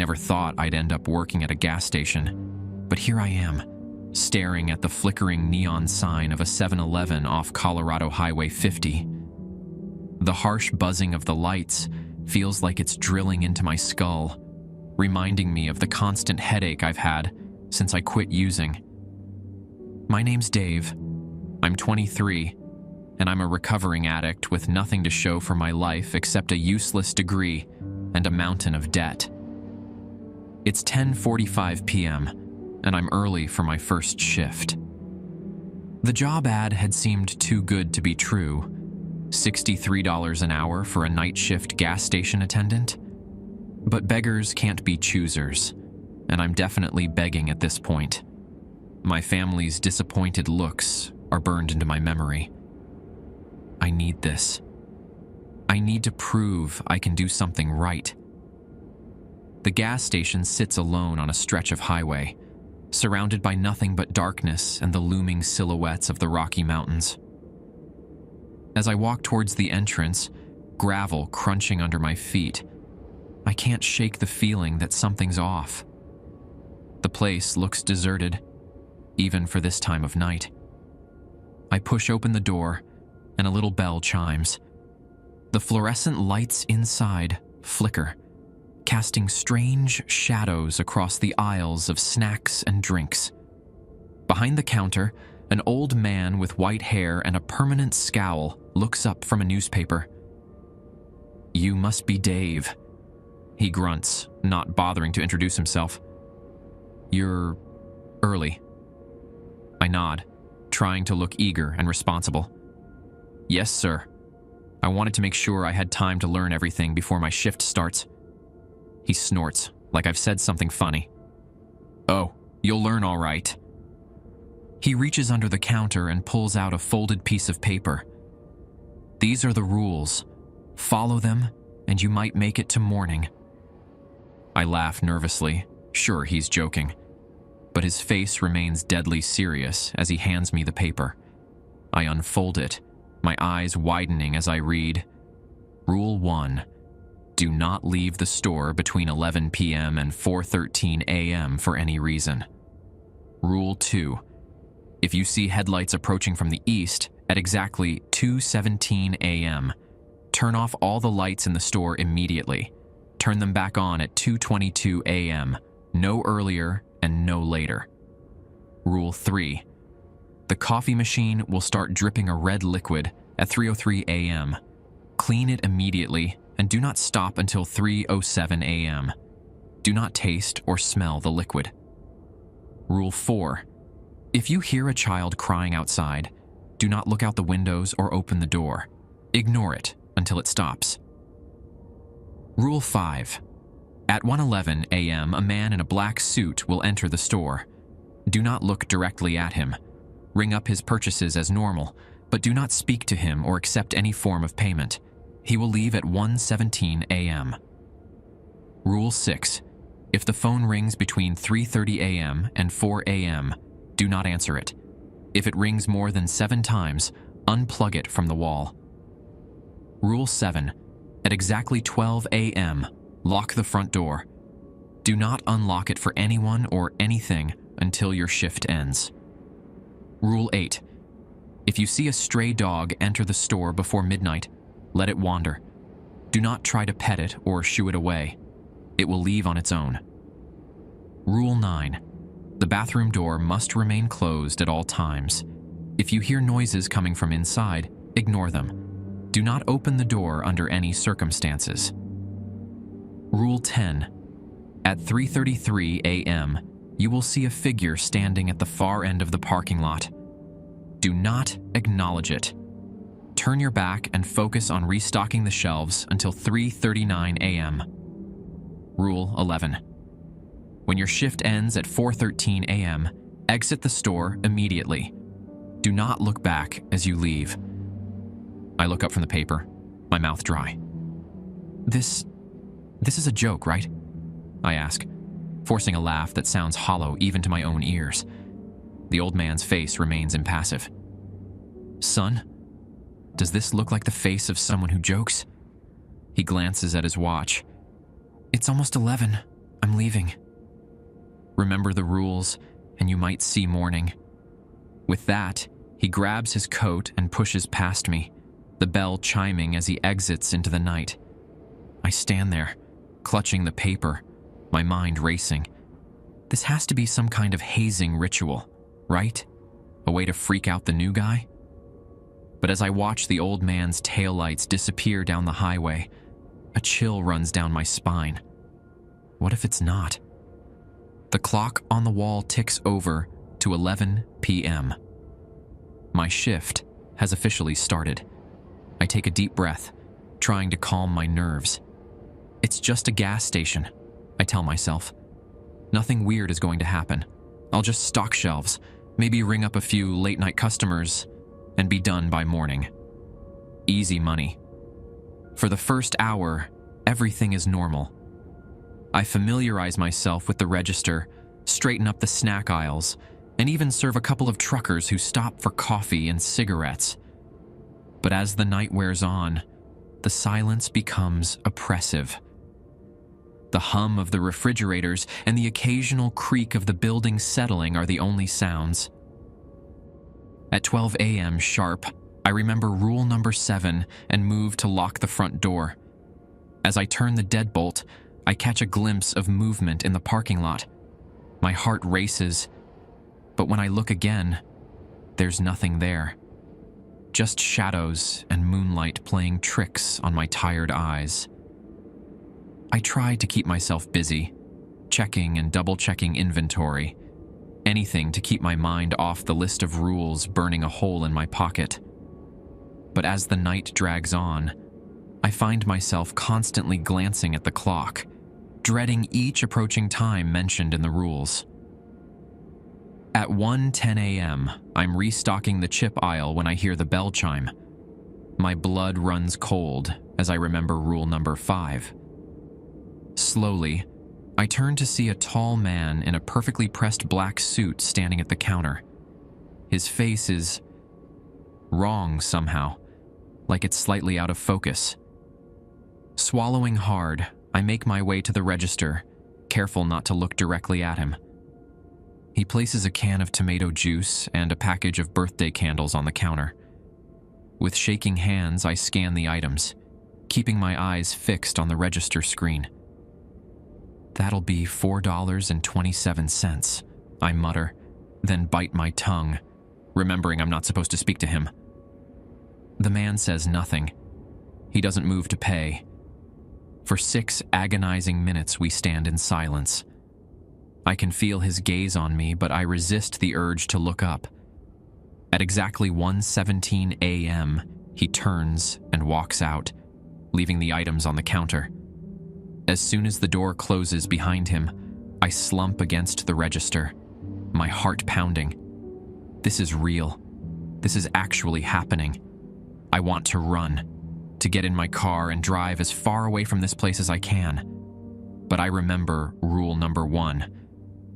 never thought I'd end up working at a gas station, but here I am, staring at the flickering neon sign of a 7-Eleven off Colorado Highway 50. The harsh buzzing of the lights feels like it's drilling into my skull, reminding me of the constant headache I've had since I quit using. My name's Dave. I'm 23, and I'm a recovering addict with nothing to show for my life except a useless degree and a mountain of debt. It's 10:45 p.m., and I'm early for my first shift. The job ad had seemed too good to be true. $63 an hour for a night shift gas station attendant? But beggars can't be choosers, and I'm definitely begging at this point. My family's disappointed looks are burned into my memory. I need this. I need to prove I can do something right. The gas station sits alone on a stretch of highway, surrounded by nothing but darkness and the looming silhouettes of the Rocky Mountains. As I walk towards the entrance, gravel crunching under my feet, I can't shake the feeling that something's off. The place looks deserted, even for this time of night. I push open the door, and a little bell chimes. The fluorescent lights inside flicker, casting strange shadows across the aisles of snacks and drinks. Behind the counter, an old man with white hair and a permanent scowl looks up from a newspaper. "You must be Dave," he grunts, not bothering to introduce himself. "You're early." I nod, trying to look eager and responsible. "Yes, sir. I wanted to make sure I had time to learn everything before my shift starts." He snorts, like I've said something funny. "Oh, you'll learn all right." He reaches under the counter and pulls out a folded piece of paper. "These are the rules. Follow them, and you might make it to morning." I laugh nervously, sure he's joking, but his face remains deadly serious as he hands me the paper. I unfold it, my eyes widening as I read. Rule 1. Do not leave the store between 11 p.m. and 4:13 a.m. for any reason. Rule 2. If you see headlights approaching from the east at exactly 2:17 a.m., turn off all the lights in the store immediately. Turn them back on at 2:22 a.m., no earlier and no later. Rule 3. The coffee machine will start dripping a red liquid at 3:03 a.m. Clean it immediately and do not stop until 3:07 a.m. Do not taste or smell the liquid. Rule 4. If you hear a child crying outside, do not look out the windows or open the door. Ignore it until it stops. Rule 5. At 1:11 a.m., a man in a black suit will enter the store. Do not look directly at him. Ring up his purchases as normal, but do not speak to him or accept any form of payment. He will leave at 1:17 a.m. Rule 6. If the phone rings between 3:30 a.m. and 4 a.m., do not answer it. If it rings more than 7 times, unplug it from the wall. Rule 7. At exactly 12 a.m., lock the front door. Do not unlock it for anyone or anything until your shift ends. Rule 8. If you see a stray dog enter the store before midnight, let it wander. Do not try to pet it or shoo it away. It will leave on its own. Rule 9. The bathroom door must remain closed at all times. If you hear noises coming from inside, ignore them. Do not open the door under any circumstances. Rule 10. At 3:33 a.m., you will see a figure standing at the far end of the parking lot. Do not acknowledge it. Turn your back and focus on restocking the shelves until 3:39 a.m. Rule 11. When your shift ends at 4:13 a.m., exit the store immediately. Do not look back as you leave. I look up from the paper, my mouth dry. This is a joke, right? I ask, forcing a laugh that sounds hollow even to my own ears. The old man's face remains impassive. Son, does this look like the face of someone who jokes? He glances at his watch. It's almost 11. I'm leaving. Remember the rules, and you might see morning." With that, he grabs his coat and pushes past me, the bell chiming as he exits into the night. I stand there, clutching the paper, my mind racing. This has to be some kind of hazing ritual, right? A way to freak out the new guy? But as I watch the old man's taillights disappear down the highway, a chill runs down my spine. What if it's not? The clock on the wall ticks over to 11 p.m. My shift has officially started. I take a deep breath, trying to calm my nerves. It's just a gas station, I tell myself. Nothing weird is going to happen. I'll just stock shelves, maybe ring up a few late-night customers, and be done by morning. Easy money. For the first hour, everything is normal. I familiarize myself with the register, straighten up the snack aisles, and even serve a couple of truckers who stop for coffee and cigarettes. But as the night wears on, the silence becomes oppressive. The hum of the refrigerators and the occasional creak of the building settling are the only sounds. At 12 a.m. sharp, I remember rule number 7 and move to lock the front door. As I turn the deadbolt, I catch a glimpse of movement in the parking lot. My heart races, but when I look again, there's nothing there. Just shadows and moonlight playing tricks on my tired eyes. I try to keep myself busy, checking and double-checking inventory, anything to keep my mind off the list of rules burning a hole in my pocket. But as the night drags on, I find myself constantly glancing at the clock, dreading each approaching time mentioned in the rules. At 1:10 a.m., I'm restocking the chip aisle when I hear the bell chime. My blood runs cold as I remember rule number 5. Slowly, I turn to see a tall man in a perfectly pressed black suit standing at the counter. His face is wrong somehow, like it's slightly out of focus. Swallowing hard, I make my way to the register, careful not to look directly at him. He places a can of tomato juice and a package of birthday candles on the counter. With shaking hands, I scan the items, keeping my eyes fixed on the register screen. "That'll be $4.27, I mutter, then bite my tongue, remembering I'm not supposed to speak to him. The man says nothing. He doesn't move to pay. For 6 agonizing minutes, we stand in silence. I can feel his gaze on me, but I resist the urge to look up. At exactly 1:17 a.m., he turns and walks out, leaving the items on the counter. As soon as the door closes behind him, I slump against the register, my heart pounding. This is real. This is actually happening. I want to run, to get in my car and drive as far away from this place as I can. But I remember rule number 1.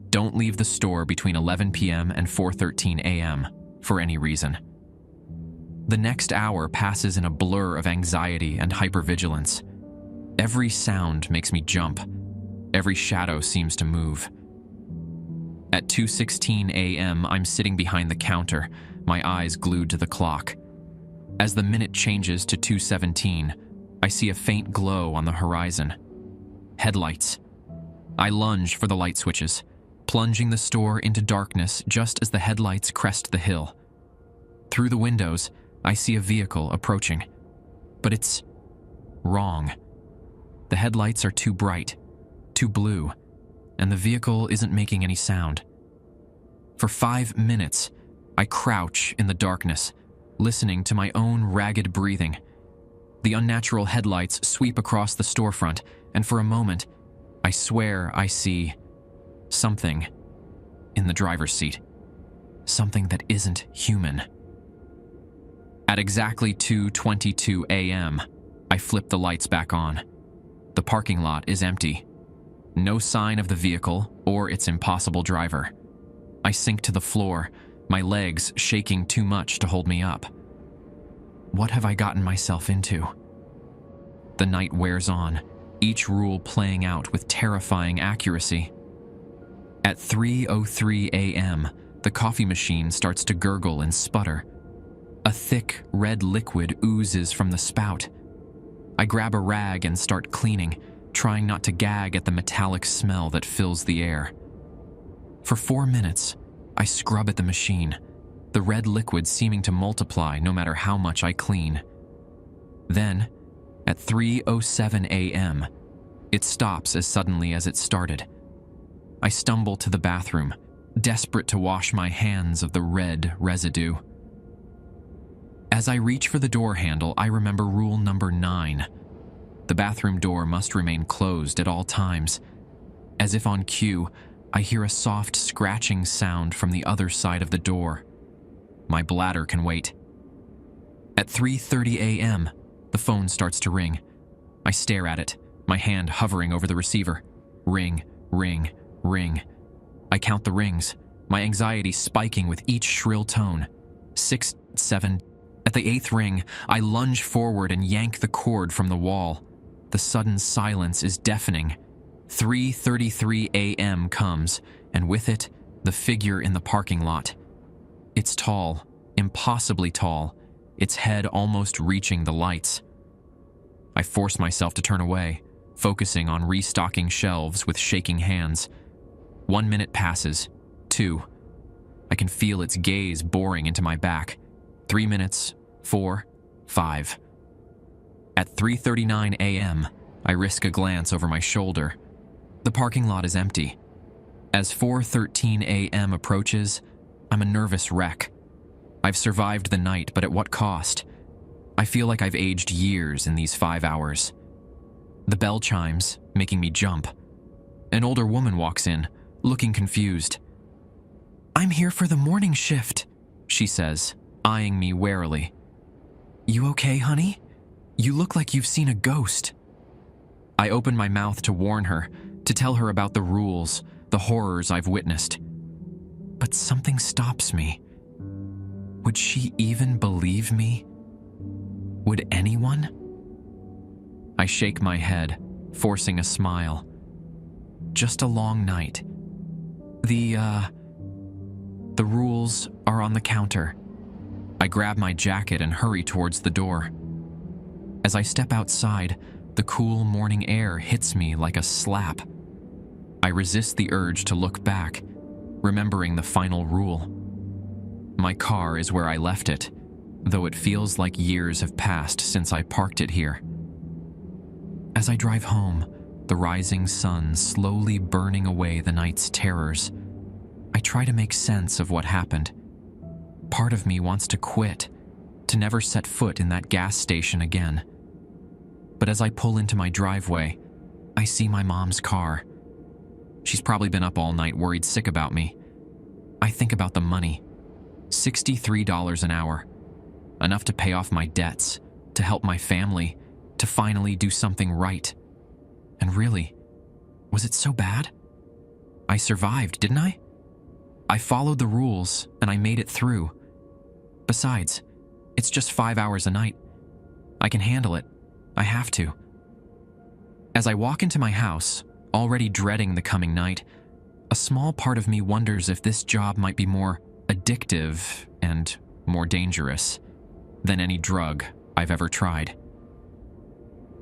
Don't leave the store between 11 p.m. and 4:13 a.m. for any reason. The next hour passes in a blur of anxiety and hypervigilance. Every sound makes me jump. Every shadow seems to move. At 2:16 a.m., I'm sitting behind the counter, my eyes glued to the clock. As the minute changes to 2:17, I see a faint glow on the horizon. Headlights. I lunge for the light switches, plunging the store into darkness just as the headlights crest the hill. Through the windows, I see a vehicle approaching. But it's wrong. The headlights are too bright, too blue, and the vehicle isn't making any sound. For 5 minutes, I crouch in the darkness, listening to my own ragged breathing. The unnatural headlights sweep across the storefront, and for a moment, I swear I see something in the driver's seat. Something that isn't human. At exactly 2:22 a.m., I flip the lights back on. The parking lot is empty. No sign of the vehicle or its impossible driver. I sink to the floor, my legs shaking too much to hold me up. What have I gotten myself into? The night wears on, each rule playing out with terrifying accuracy. At 3:03 a.m., the coffee machine starts to gurgle and sputter. A thick, red liquid oozes from the spout. I grab a rag and start cleaning, trying not to gag at the metallic smell that fills the air. For 4 minutes, I scrub at the machine, the red liquid seeming to multiply no matter how much I clean. Then, at 3:07 a.m., it stops as suddenly as it started. I stumble to the bathroom, desperate to wash my hands of the red residue. As I reach for the door handle, I remember rule number 9. The bathroom door must remain closed at all times. As if on cue, I hear a soft scratching sound from the other side of the door. My bladder can wait. At 3:30 a.m., the phone starts to ring. I stare at it, my hand hovering over the receiver. Ring, ring, ring. I count the rings, my anxiety spiking with each shrill tone. 6, 7. At the 8th ring, I lunge forward and yank the cord from the wall. The sudden silence is deafening. 3:33 a.m. comes, and with it, the figure in the parking lot. It's tall, impossibly tall, its head almost reaching the lights. I force myself to turn away, focusing on restocking shelves with shaking hands. 1 minute passes, 2. I can feel its gaze boring into my back. 3 minutes, 4, 5. At 3:39 a.m., I risk a glance over my shoulder. The parking lot is empty. As 4:13 a.m. approaches, I'm a nervous wreck. I've survived the night, but at what cost? I feel like I've aged years in these 5 hours. The bell chimes, making me jump. An older woman walks in, looking confused. "I'm here for the morning shift," she says, eyeing me warily. "You okay, honey? You look like you've seen a ghost." I open my mouth to warn her, to tell her about the rules, the horrors I've witnessed. But something stops me. Would she even believe me? Would anyone? I shake my head, forcing a smile. Just a long night. The rules are on the counter. I grab my jacket and hurry towards the door. As I step outside, the cool morning air hits me like a slap. I resist the urge to look back, remembering the final rule. My car is where I left it, though it feels like years have passed since I parked it here. As I drive home, the rising sun slowly burning away the night's terrors, I try to make sense of what happened. Part of me wants to quit, to never set foot in that gas station again. But as I pull into my driveway, I see my mom's car. She's probably been up all night worried sick about me. I think about the money. $63 an hour. Enough to pay off my debts, to help my family, to finally do something right. And really, was it so bad? I survived, didn't I? I followed the rules and I made it through. Besides, it's just 5 hours a night. I can handle it. I have to. As I walk into my house, already dreading the coming night, a small part of me wonders if this job might be more addictive and more dangerous than any drug I've ever tried.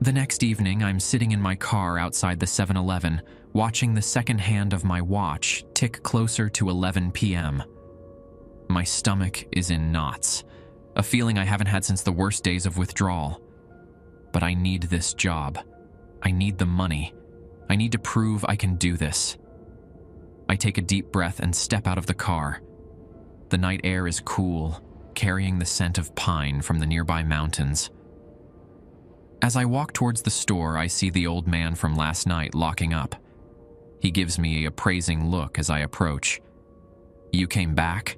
The next evening, I'm sitting in my car outside the 7-Eleven, watching the second hand of my watch tick closer to 11 p.m. My stomach is in knots, a feeling I haven't had since the worst days of withdrawal. But I need this job. I need the money. I need to prove I can do this. I take a deep breath and step out of the car. The night air is cool, carrying the scent of pine from the nearby mountains. As I walk towards the store, I see the old man from last night locking up. He gives me an appraising look as I approach. "You came back?"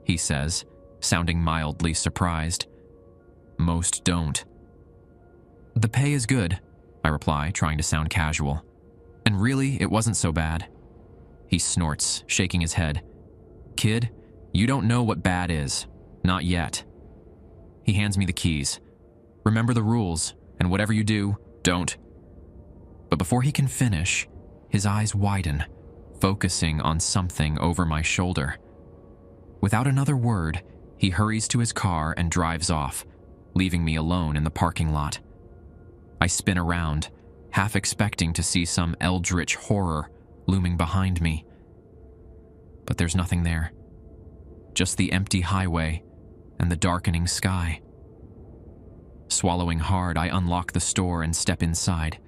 he says, sounding mildly surprised. "Most don't." "The pay is good," I reply, trying to sound casual. "And really, it wasn't so bad." He snorts, shaking his head. "Kid, you don't know what bad is. Not yet." He hands me the keys. "Remember the rules, and whatever you do, don't." But before he can finish, his eyes widen, focusing on something over my shoulder. Without another word, he hurries to his car and drives off, leaving me alone in the parking lot. I spin around, half expecting to see some eldritch horror looming behind me. But there's nothing there. Just the empty highway and the darkening sky. Swallowing hard, I unlock the store and step inside.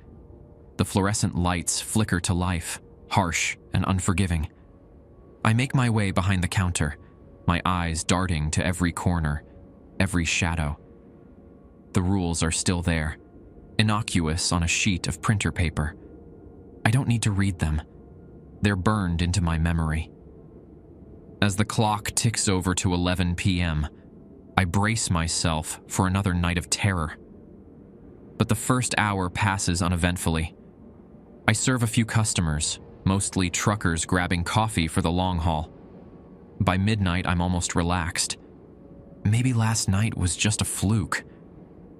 The fluorescent lights flicker to life, harsh and unforgiving. I make my way behind the counter, my eyes darting to every corner, every shadow. The rules are still there, innocuous on a sheet of printer paper. I don't need to read them. They're burned into my memory. As the clock ticks over to 11 p.m., I brace myself for another night of terror. But the first hour passes uneventfully. I serve a few customers, mostly truckers grabbing coffee for the long haul. By midnight, I'm almost relaxed. Maybe last night was just a fluke.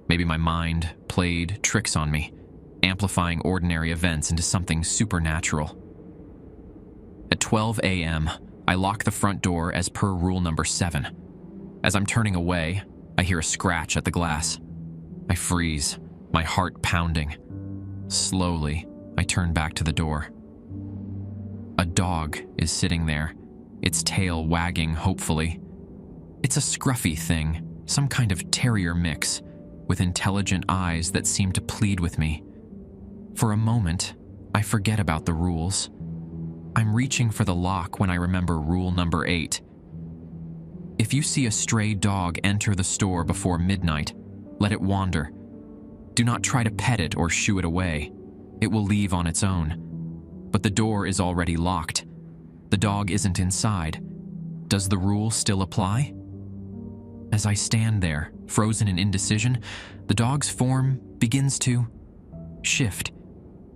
Maybe my mind played tricks on me, amplifying ordinary events into something supernatural. At 12 a.m., I lock the front door as per rule number 7. As I'm turning away, I hear a scratch at the glass. I freeze, my heart pounding. Slowly, I turn back to the door. A dog is sitting there, its tail wagging hopefully. It's a scruffy thing, some kind of terrier mix, with intelligent eyes that seem to plead with me. For a moment, I forget about the rules. I'm reaching for the lock when I remember rule number 8. If you see a stray dog enter the store before midnight, let it wander. Do not try to pet it or shoo it away. It will leave on its own. But the door is already locked. The dog isn't inside. Does the rule still apply? As I stand there, frozen in indecision, the dog's form begins to shift.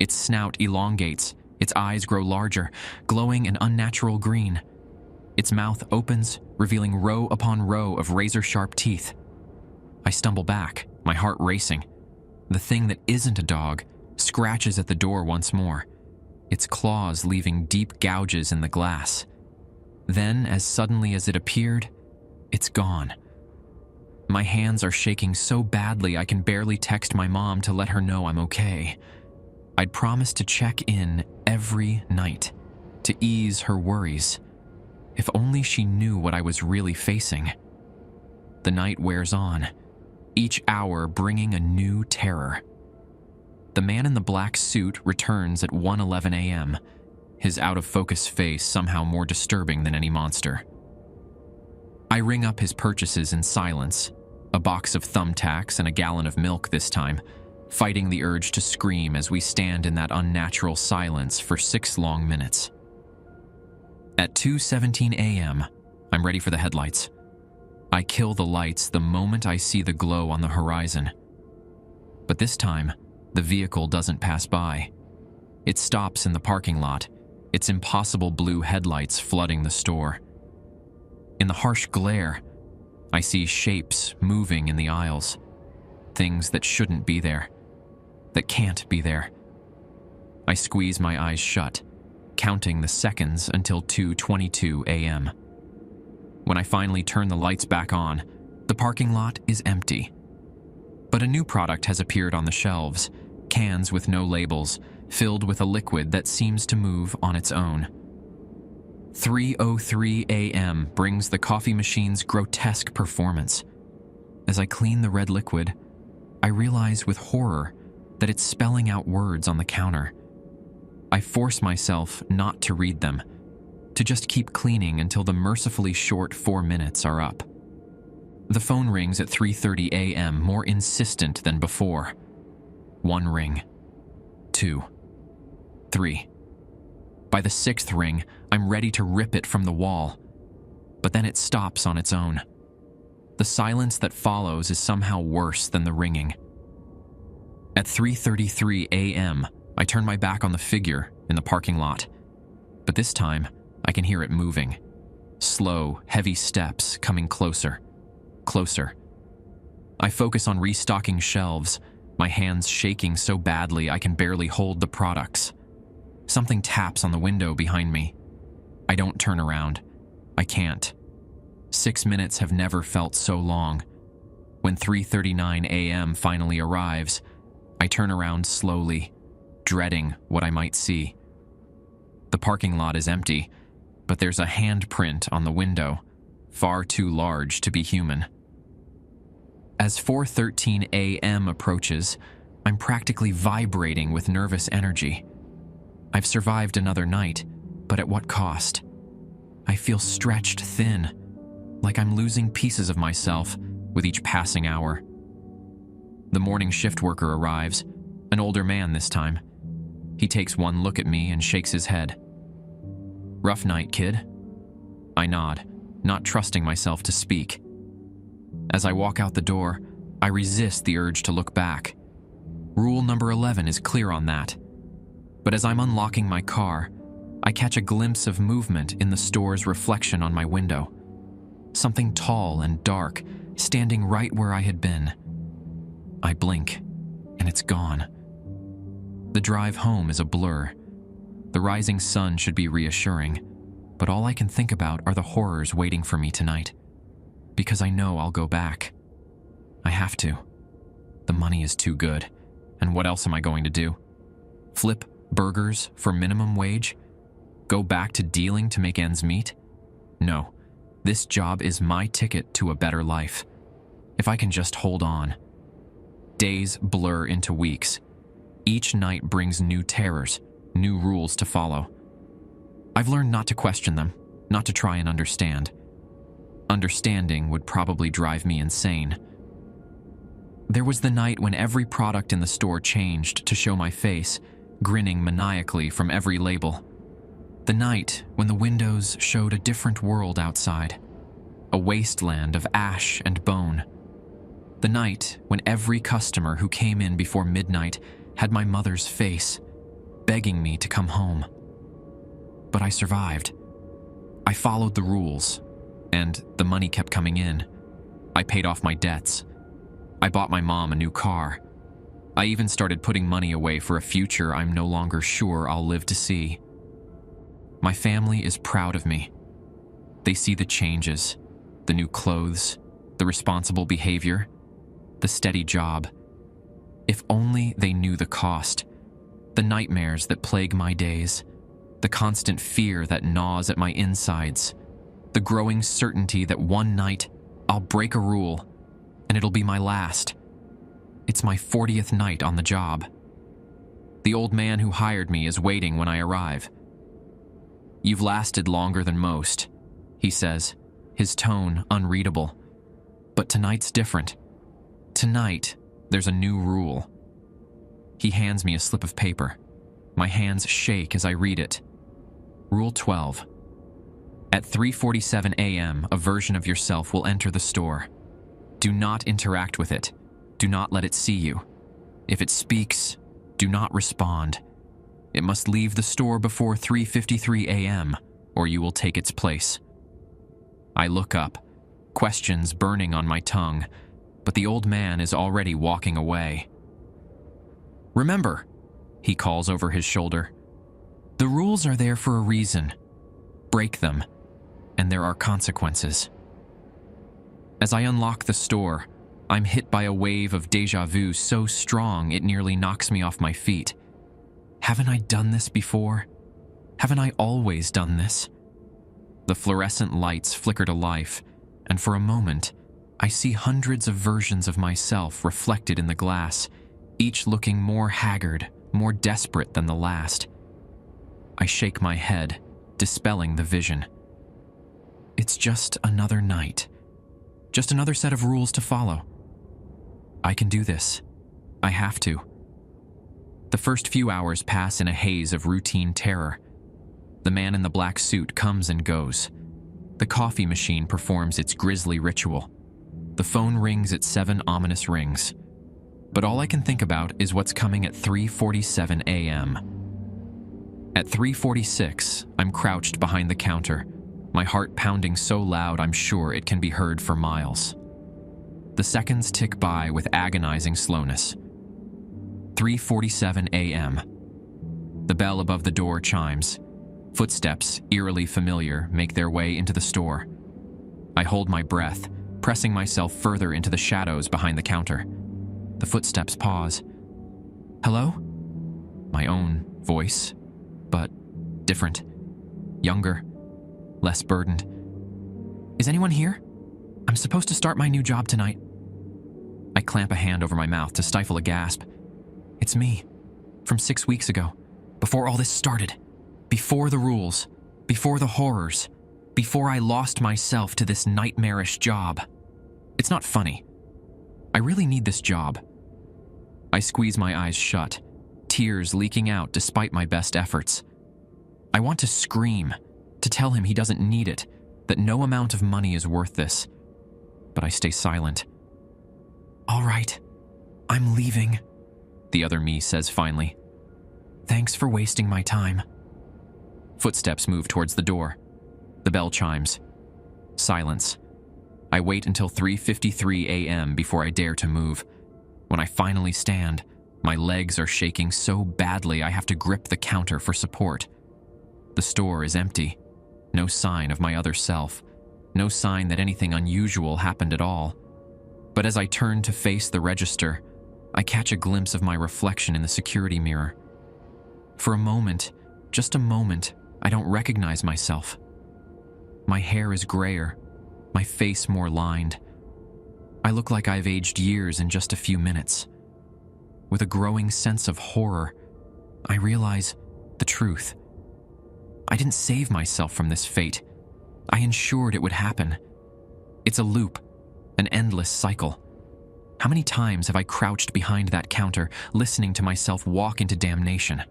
Its snout elongates, its eyes grow larger, glowing an unnatural green. Its mouth opens, revealing row upon row of razor-sharp teeth. I stumble back, my heart racing. The thing that isn't a dog scratches at the door once more, its claws leaving deep gouges in the glass. Then, as suddenly as it appeared, it's gone. My hands are shaking so badly I can barely text my mom to let her know I'm okay. I'd promised to check in every night, to ease her worries. If only she knew what I was really facing. The night wears on, each hour bringing a new terror. The man in the black suit returns at 1:11 a.m., his out-of-focus face somehow more disturbing than any monster. I ring up his purchases in silence, a box of thumbtacks and a gallon of milk this time, fighting the urge to scream as we stand in that unnatural silence for 6 long minutes. At 2:17 a.m., I'm ready for the headlights. I kill the lights the moment I see the glow on the horizon. But this time, the vehicle doesn't pass by. It stops in the parking lot, its impossible blue headlights flooding the store. In the harsh glare, I see shapes moving in the aisles, things that shouldn't be there, that can't be there. I squeeze my eyes shut, counting the seconds until 2:22 a.m. When I finally turn the lights back on, the parking lot is empty. But a new product has appeared on the shelves, cans with no labels, filled with a liquid that seems to move on its own. 3:03 a.m. brings the coffee machine's grotesque performance. As I clean the red liquid, I realize with horror that it's spelling out words on the counter. I force myself not to read them, to just keep cleaning until the mercifully short 4 minutes are up. The phone rings at 3:30 a.m., more insistent than before. 1 ring, 2, 3. By the 6th ring, I'm ready to rip it from the wall, but then it stops on its own. The silence that follows is somehow worse than the ringing. At 3:33 a.m., I turn my back on the figure in the parking lot, but this time I can hear it moving. Slow, heavy steps coming closer, closer. I focus on restocking shelves, my hands shaking so badly I can barely hold the products. Something taps on the window behind me. I don't turn around. I can't. 6 minutes have never felt so long. When 3:39 a.m. finally arrives, I turn around slowly, dreading what I might see. The parking lot is empty, but there's a handprint on the window, far too large to be human. As 4:13 a.m. approaches, I'm practically vibrating with nervous energy. I've survived another night, but at what cost? I feel stretched thin, like I'm losing pieces of myself with each passing hour. The morning shift worker arrives, an older man this time. He takes one look at me and shakes his head. "Rough night, kid?" I nod, not trusting myself to speak. As I walk out the door, I resist the urge to look back. Rule number 11 is clear on that. But as I'm unlocking my car, I catch a glimpse of movement in the store's reflection on my window. Something tall and dark, standing right where I had been. I blink, and it's gone. The drive home is a blur. The rising sun should be reassuring, but all I can think about are the horrors waiting for me tonight. Because I know I'll go back. I have to. The money is too good, and what else am I going to do? Flip burgers for minimum wage? Go back to dealing to make ends meet? No, this job is my ticket to a better life. If I can just hold on. Days blur into weeks. Each night brings new terrors, new rules to follow. I've learned not to question them, not to try and understand. Understanding would probably drive me insane. There was the night when every product in the store changed to show my face, grinning maniacally from every label. The night when the windows showed a different world outside, a wasteland of ash and bone. The night when every customer who came in before midnight had my mother's face, begging me to come home. But I survived. I followed the rules, and the money kept coming in. I paid off my debts. I bought my mom a new car. I even started putting money away for a future I'm no longer sure I'll live to see. My family is proud of me. They see the changes, the new clothes, the responsible behavior, the steady job. If only they knew the cost, the nightmares that plague my days, the constant fear that gnaws at my insides, the growing certainty that one night I'll break a rule and it'll be my last. It's my 40th night on the job. The old man who hired me is waiting when I arrive. "You've lasted longer than most," he says, his tone unreadable. But tonight's different. Tonight, there's a new rule. He hands me a slip of paper. My hands shake as I read it. Rule 12. At 3:47 a.m., a version of yourself will enter the store. Do not interact with it. Do not let it see you. If it speaks, do not respond. It must leave the store before 3:53 a.m., or you will take its place. I look up, questions burning on my tongue, but the old man is already walking away. "Remember," he calls over his shoulder, "the rules are there for a reason. Break them, and there are consequences." As I unlock the store, I'm hit by a wave of déjà vu so strong it nearly knocks me off my feet. Haven't I done this before? Haven't I always done this? The fluorescent lights flicker to life, and for a moment, I see hundreds of versions of myself reflected in the glass, each looking more haggard, more desperate than the last. I shake my head, dispelling the vision. It's just another night. Just another set of rules to follow. I can do this. I have to. The first few hours pass in a haze of routine terror. The man in the black suit comes and goes. The coffee machine performs its grisly ritual. The phone rings its 7 ominous rings. But all I can think about is what's coming at 3:47 a.m. At 3:46, I'm crouched behind the counter, my heart pounding so loud I'm sure it can be heard for miles. The seconds tick by with agonizing slowness. 3:47 a.m. The bell above the door chimes. Footsteps, eerily familiar, make their way into the store. I hold my breath, pressing myself further into the shadows behind the counter. The footsteps pause. Hello? My own voice, but different. Younger, less burdened. Is anyone here? I'm supposed to start my new job tonight. I clamp a hand over my mouth to stifle a gasp. It's me, from 6 weeks ago, before all this started, before the rules, before the horrors, before I lost myself to this nightmarish job. It's not funny. I really need this job. I squeeze my eyes shut, tears leaking out despite my best efforts. I want to scream, to tell him he doesn't need it, that no amount of money is worth this. But I stay silent. All right, I'm leaving, the other me says finally. Thanks for wasting my time. Footsteps move towards the door. The bell chimes. Silence. I wait until 3:53 a.m. before I dare to move. When I finally stand, my legs are shaking so badly I have to grip the counter for support. The store is empty. No sign of my other self. No sign that anything unusual happened at all. But as I turn to face the register, I catch a glimpse of my reflection in the security mirror. For a moment, just a moment, I don't recognize myself. My hair is grayer, my face more lined. I look like I've aged years in just a few minutes. With a growing sense of horror, I realize the truth. I didn't save myself from this fate. I ensured it would happen. It's a loop, an endless cycle. How many times have I crouched behind that counter, listening to myself walk into damnation?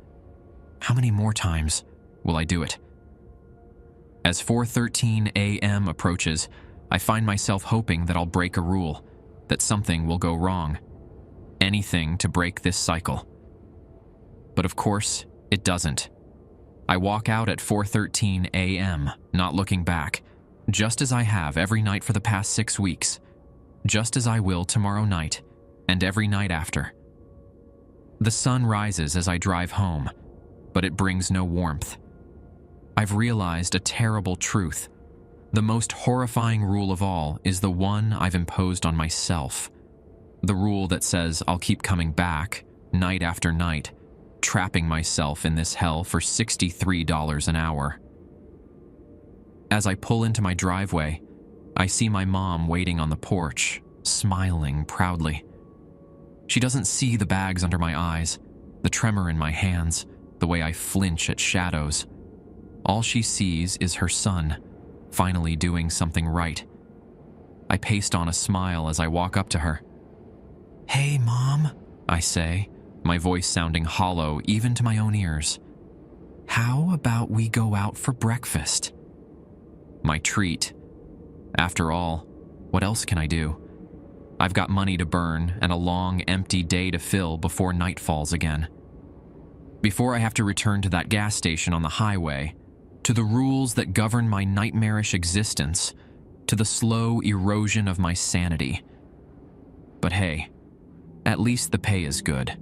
How many more times will I do it? As 4:13 a.m. approaches, I find myself hoping that I'll break a rule, that something will go wrong. Anything to break this cycle. But of course, it doesn't. I walk out at 4:13 a.m., not looking back, just as I have every night for the past 6 weeks, just as I will tomorrow night, and every night after. The sun rises as I drive home, but it brings no warmth. I've realized a terrible truth. The most horrifying rule of all is the one I've imposed on myself. The rule that says I'll keep coming back, night after night, trapping myself in this hell for $63 an hour. As I pull into my driveway, I see my mom waiting on the porch, smiling proudly. She doesn't see the bags under my eyes, the tremor in my hands, the way I flinch at shadows. All she sees is her son, finally doing something right. I paste on a smile as I walk up to her. "Hey, Mom," I say, my voice sounding hollow even to my own ears. "How about we go out for breakfast?" My treat. After all, what else can I do? I've got money to burn and a long, empty day to fill before night falls again. Before I have to return to that gas station on the highway, to the rules that govern my nightmarish existence, to the slow erosion of my sanity. But hey, at least the pay is good.